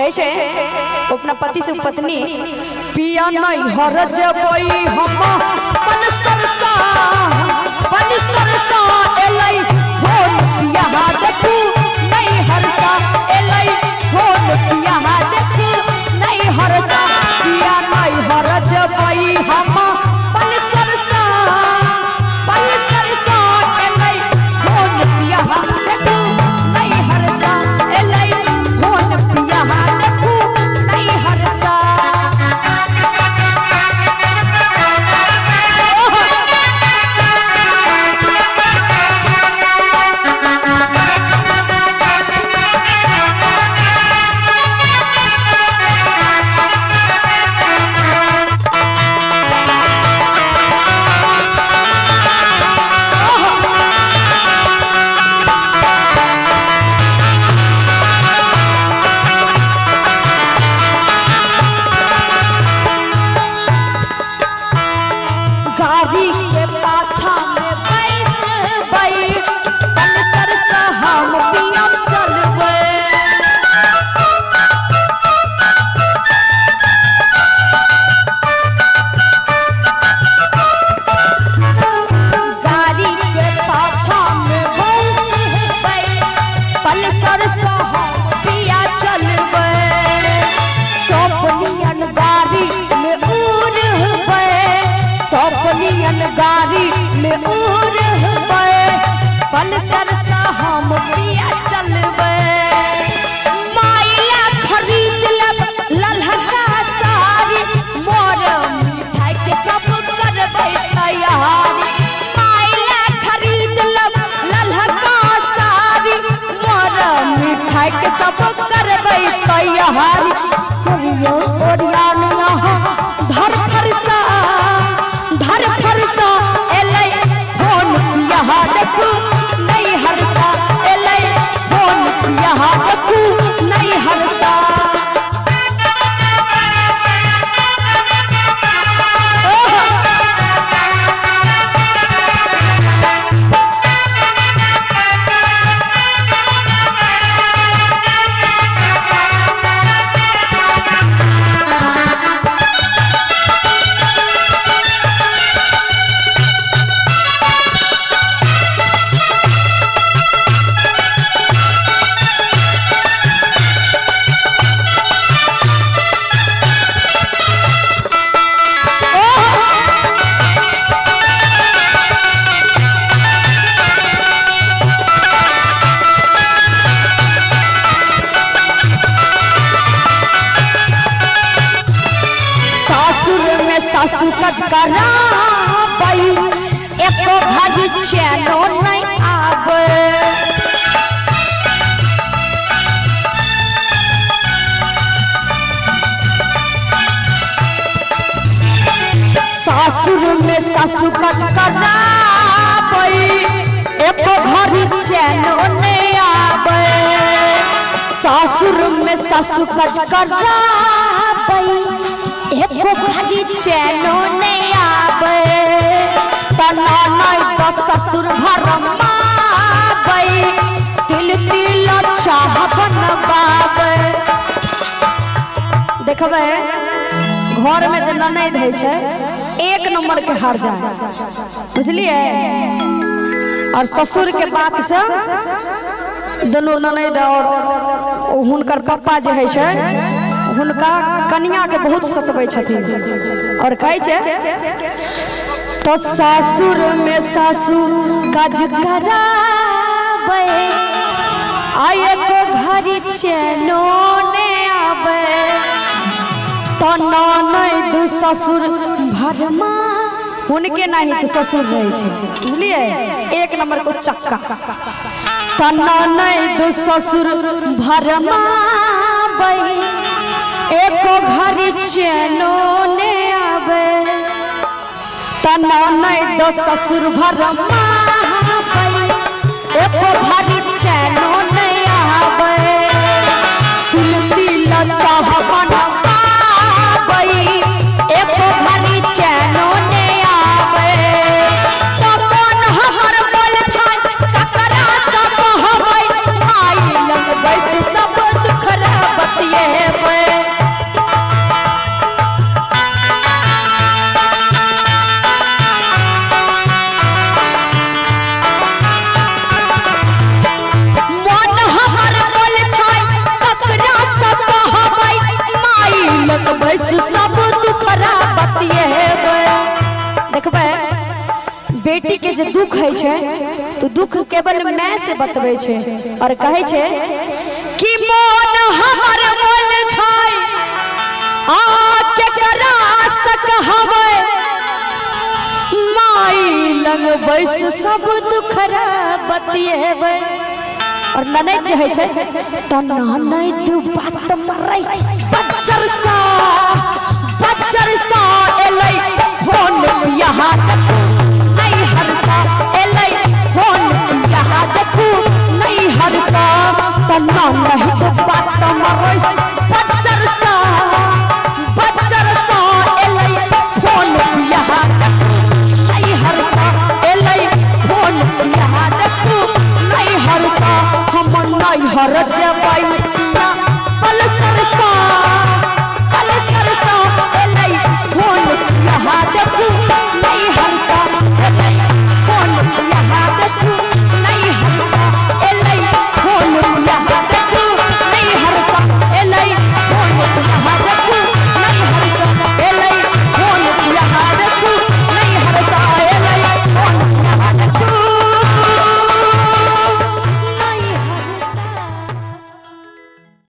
कैसे अपना पति से पत्नी पिया नहीं हर जबई हम पन सरसा एलै फोन पिया देखू नहीं हरसा एलै फोन पिया देखू नहीं हरसा पिया नहीं हर जबई हम पन सरसा एलै फोन पिया देखू नहीं हरसा एलै फोन पिया देखू नहीं हरसा। गाड़ी के पाछा में बैस बई पन सरसा हम पिया चलबे गाड़ी के पाछा में बैस बई पन सरसा हम पिया चलबे टोपनियन गाड़ी में उड़ टोपनियन गाड़ी में उड़ पन सरसा हम पिया चलबे माइला खरीद लब ललहका साड़ी मोर मिठाई के सब करबे तैयारी माइला खरीद लब ललहका साड़ी मोर मिठाई के सब करबे तैयारी करियो ओरियानिया धर फरसा एलै फोन पिया देखू नहीं हरसा एलै फोन पिया देखू नहीं हरसा। सासू कच कराबई एको घड़ी चैनो नहीं आवे सासुर में सासू कच कराबई एको घड़ी चैनो नहीं आवे सासुर में सासू कच कराबई एको घड़ी चैनो नहीं आवे तना नहीं तो ससुर भरमावे तिल तिल चाह बनवावे देखबे घर में जे ननद है छे एक नंबर के हार जाए बुझलिए और ससुर के बात से दोनों ननद और हुनकर पप्पा जे है छे हुनका कन्या के बहुत सतबै छथिन और कहे छे तो सासुर में सासू काज कराबे आए को घरी चैनो ने आवे तो ननद ससुर भरमा हुनके नहीं तो ससुर रहे छे बुझलिए एक नंबर को चक्का तो ननद ससुर भरमा एको घड़ी चैनो ने आवे तना नहीं दो ससुर भरमा एको घड़ी चैनो नहीं आवे तिल तिल चाह बनवावे एको घड़ी चैनो नहीं आवे तो मन हमर बोल छन ककरा सब हवे माई लग बैस सब दुख रे बतिए बेटी के जे दुख है छे तो दुख केवल मैं से बतबै छे और कहे छे कि मन हमर मोल छै आ के करा सक हवे माई लंग बैस सब दुखरा बतिएबै। और ननद जे है छे त ननद बात मरै बच्चर सा एलै फोन यहाँ तक